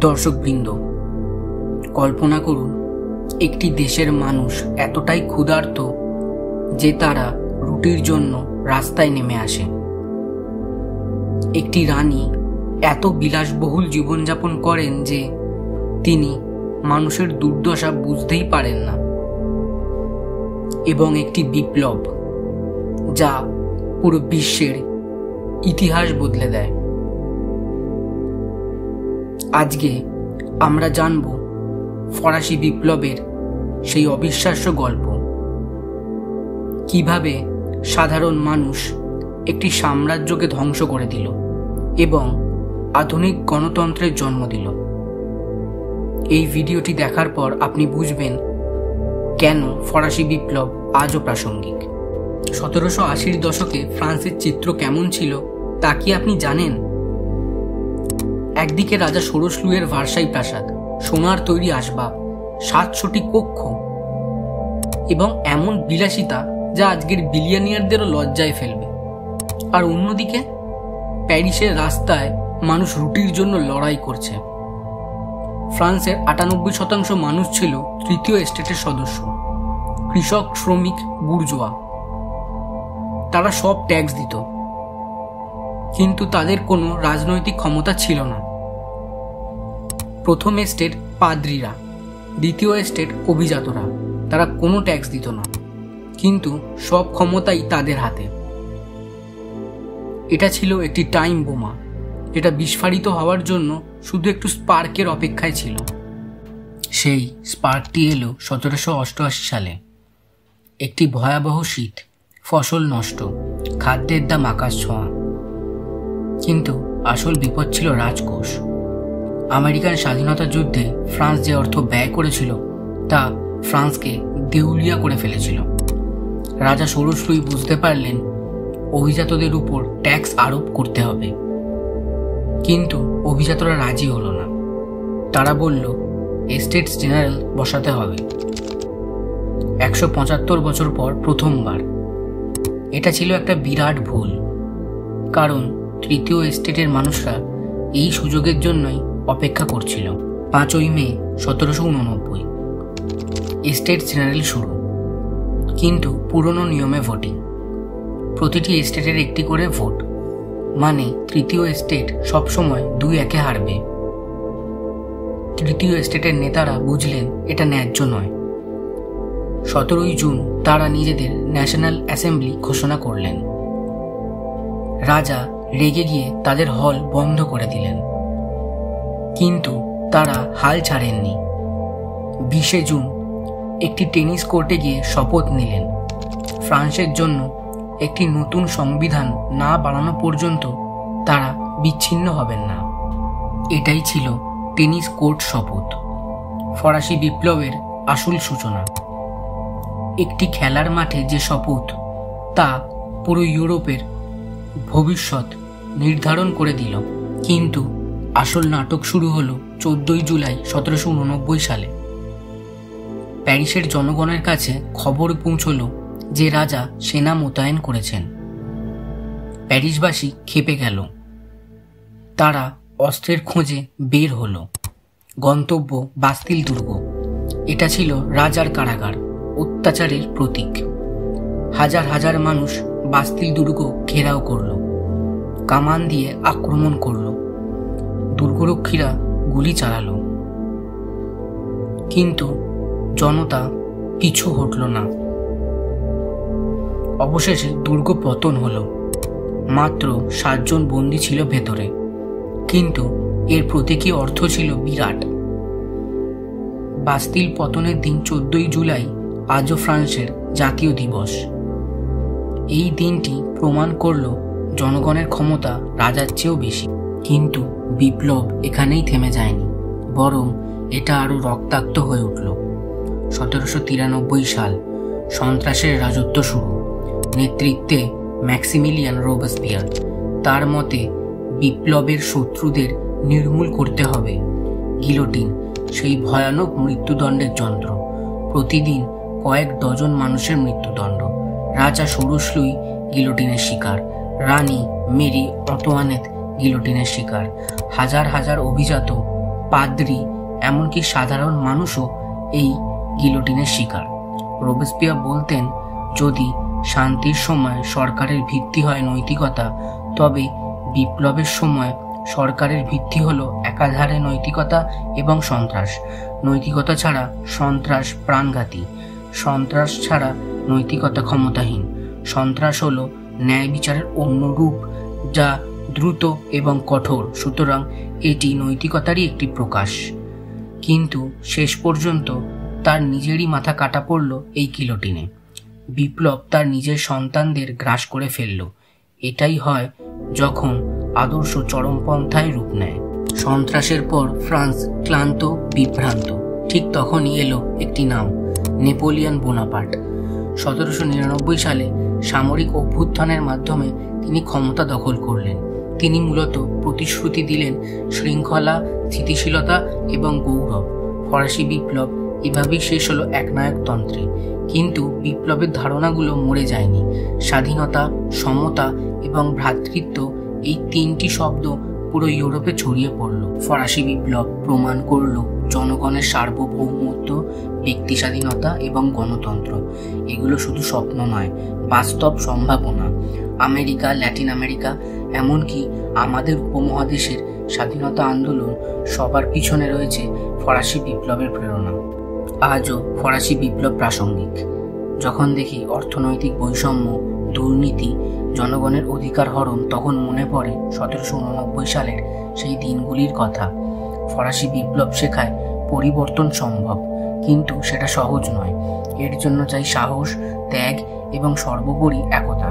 দর্শকবৃন্দ, কল্পনা করুন একটি দেশের মানুষ এতটাই ক্ষুধার্ত যে তারা রুটির জন্য রাস্তায় নেমে আসে। একটি রানী এত বিলাসবহুল জীবনযাপন করেন যে তিনি মানুষের দুর্দশা বুঝতেই পারেন না, এবং একটি বিপ্লব যা পুরো বিশ্বের ইতিহাস বদলে দেয়। আজকে আমরা জানব ফরাসি বিপ্লবের সেই অবিশ্বাস্য গল্প, কিভাবে সাধারণ মানুষ একটি সাম্রাজ্যকে ধ্বংস করে দিল এবং আধুনিক গণতন্ত্রের জন্ম দিল। এই ভিডিওটি দেখার পর আপনি বুঝবেন কেন ফরাসি বিপ্লব আজও প্রাসঙ্গিক। 1780-র দশকে ফ্রান্সের চিত্র কেমন ছিল তা কি আপনি জানেন? একদিকে রাজা ষোড়শ লুইয়ের ভার্সাই প্রাসাদ, সোনার তৈরি আসবাব, 700টি কক্ষ এবং এমন বিলাসিতা যা আজকের বিলিয়নিয়ারদেরও লজ্জায় ফেলবে। আর অন্যদিকে প্যারিসের রাস্তায় মানুষ রুটির জন্য লড়াই করছে। ফ্রান্সের 98% মানুষ ছিল তৃতীয় এস্টেটের সদস্য, কৃষক, শ্রমিক, বুর্জোয়া। তারা সব ট্যাক্স দিত, কিন্তু তাদের কোনো রাজনৈতিক ক্ষমতা ছিল না। প্রথম এস্টেট পাদ্রীরা, দ্বিতীয় এস্টেট অভিজাতরা, তারা কোনো ট্যাক্স দিত না, কিন্তু সব ক্ষমতাই তাদের হাতে। এটা ছিল একটি টাইম বোমা, যেটা বিস্ফোরিত হওয়ার জন্য শুধু একটু স্পার্কের অপেক্ষায় ছিল। সেই স্পার্কটি এলো 1788 সালে। একটি ভয়াবহ শীত, ফসল নষ্ট, খাদ্যের দাম আকাশ ছোঁয়া। কিন্তু আসল বিপদ ছিল রাজকোষ। আমেরিকান স্বাধীনতা যুদ্ধে ফ্রান্স যে অর্থ ব্যয় করেছিল তা ফ্রান্সকে দেউলিয়া করে ফেলেছিল। রাজা ষোড়শ লুই বুঝতে পারলেন অভিজাতদের উপর ট্যাক্স আরোপ করতে হবে, কিন্তু অভিজাতরা রাজি হলো না। তারা বলল এস্টেটস জেনারেল বসাতে হবে। 175 বছর পর প্রথমবার। এটা ছিল একটা বিরাট ভুল, কারণ তৃতীয় এস্টেটের মানুষরা এই সুযোগের জন্যই অপেক্ষা করছিল। 5ই মে 1789 এস্টেটস জেনারেল শুরু, কিন্তু পুরনো নিয়মে ভোটিং। প্রতিটি এস্টেটের একটি করে ভোট, মানে তৃতীয় এস্টেট সবসময় 2-1 হারবে। তৃতীয় এস্টেটের নেতারা বুঝলেন এটা ন্যায্য নয়। 17ই জুন তারা নিজেদের ন্যাশনাল অ্যাসেম্বলি ঘোষণা করলেন। রাজা রেগে গিয়ে তাদের হল বন্ধ করে দিলেন, কিন্তু তারা হাল ছাড়েননি। 20 জুন একটি টেনিস কোর্টে গিয়ে শপথ নিলেন ফ্রান্সের জন্য একটি নতুন সংবিধান না বানানো পর্যন্ত তারা বিচ্ছিন্ন হবেন না। এটাই ছিল টেনিস কোর্ট শপথ, ফরাসি বিপ্লবের আসল সূচনা। একটি খেলার মাঠে যে শপথ, তা পুরো ইউরোপের ভবিষ্যৎ নির্ধারণ করে দিল। কিন্তু আসল নাটক শুরু হলো 14ই জুলাই 1789 সালে। প্যারিসের জনগণের কাছে খবর পৌঁছল যে রাজা সেনা মোতায়েন করেছেন। প্যারিসবাসী ক্ষেপে গেল। তারা অস্ত্রের খোঁজে বের হলো। গন্তব্য বাস্তিল দুর্গ। এটা ছিল রাজার কারাগার, অত্যাচারের প্রতীক। হাজার হাজার মানুষ বাস্তিল দুর্গ ঘেরাও করল, কামান দিয়ে আক্রমণ করল, দুর্গরক্ষীরা গুলি চালালো, কিন্তু জনতা পিছু হটল না। অবশেষে দুর্গ পতন হলো। মাত্র 7 জন বন্দী ছিল ভেতরে, কিন্তু এর প্রতীকী অর্থ ছিল বিরাট। বাস্তিল পতনের দিন 14ই জুলাই আজও ফ্রান্সের জাতীয় দিবস। এই দিনটি প্রমাণ করল জনগণের ক্ষমতা রাজার চেয়েও বেশি। কিন্তু বিপ্লব এখানেই থেমে যায়নি, বরং এটা আরো রক্তাক্ত হয়ে উঠল। 1793 সাল, সন্ত্রাসের রাজত্ব শুরু। নেতৃত্বে ম্যাক্সিমিলিয়ান রোবসপিয়ার। তার মতে বিপ্লবের শত্রুদের নির্মূল করতে হবে। গিলোটিন, সেই ভয়ানক মৃত্যুদণ্ডের যন্ত্র। প্রতিদিন কয়েক ডজন মানুষের মৃত্যুদণ্ড। রাজা ষোড়শ লুই গিলোটিনের শিকার, রানী মেরি অটোয়ানেত গিলোটিনের শিকার, হাজার হাজার অভিজাত পাদ্রী, এমনকি সাধারণ মানুষও এই গিলোটিনের শিকার। রোবেসপিয়ার বলতেন, যদি শান্তির সময় সরকারের ভিত্তি হয় নৈতিকতা, তবে বিপ্লবের সময় সরকারের ভিত্তি হলো একাধারে নৈতিকতা এবং সন্ত্রাস। নৈতিকতা ছাড়া সন্ত্রাস প্রাণঘাতী, সন্ত্রাস ছাড়া নৈতিকতা ক্ষমতাহীন। সন্ত্রাস হলো ন্যায় বিচারের অন্য রূপ, যা দ্রুত এবং কঠোর, সুতরাং এটি নৈতিকতারই একটি প্রকাশ। কিন্তু শেষ পর্যন্ত তার নিজেরই মাথা কাটা পড়ল এই গিলোটিনে। বিপ্লব তার নিজের সন্তানদের গ্রাস করে ফেলল। এটাই হয় যখন আদর্শ চরমপন্থায় রূপ নেয়। সন্ত্রাসের পর ফ্রান্স ক্লান্ত, বিভ্রান্ত। ঠিক তখনই এলো একটি নাম, নেপোলিয়ন বোনাপার্ট। 1799 সালে সামরিক অভ্যুত্থানের মাধ্যমে তিনি ক্ষমতা দখল করলেন। তিনি মূলত প্রতিশ্রুতি দিলেন শৃঙ্খলা, স্থিতিশীলতা এবং গৌরব। ফরাসি বিপ্লব এভাবেই শেষ হলো একনায়কতন্ত্রে। কিন্তু বিপ্লবের ধারণাগুলো মরে যায়নি। স্বাধীনতা, সমতা এবং ভ্রাতৃত্ব, এই তিনটি শব্দ পুরো ইউরোপে ছড়িয়ে পড়ল। ফরাসি বিপ্লব প্রমাণ করল জনগণের সার্বভৌমত্ব, ব্যক্তি স্বাধীনতা এবং গণতন্ত্র এগুলো শুধু স্বপ্ন নয়, বাস্তব সম্ভাবনা। আমেরিকা, ল্যাটিন আমেরিকা, এমনকি আমাদের উপমহাদেশের স্বাধীনতা আন্দোলন, সবার পিছনে রয়েছে ফরাসি বিপ্লবের প্রেরণা। আজও ফরাসি বিপ্লব প্রাসঙ্গিক। যখন দেখি অর্থনৈতিক বৈষম্য, দুর্নীতি, জনগণের অধিকার হরণ, তখন মনে পড়ে 1789 সালের সেই দিনগুলির কথা। ফরাসি বিপ্লব শেখায় পরিবর্তন সম্ভব, কিন্তু সেটা সহজ নয়। এর জন্য চাই সাহস, ত্যাগ এবং সর্বোপরি একতা।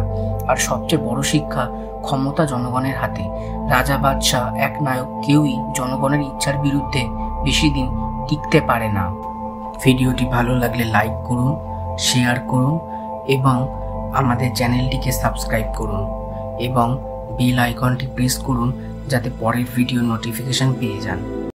আর সবচেয়ে বড় শিক্ষা, ক্ষমতা জনগণের হাতে। রাজা, বাদশাহ, এক নায়ক, কেউই জনগণের ইচ্ছার বিরুদ্ধে বেশি দিন টিকতে পারে না। ভিডিওটি ভালো লাগলে লাইক করুন, শেয়ার করুন এবং আমাদের চ্যানেলটিকে সাবস্ক্রাইব করুন এবং বেল আইকনটি প্রেস করুন, যাতে পরের ভিডিও নোটিফিকেশন পেয়ে যান।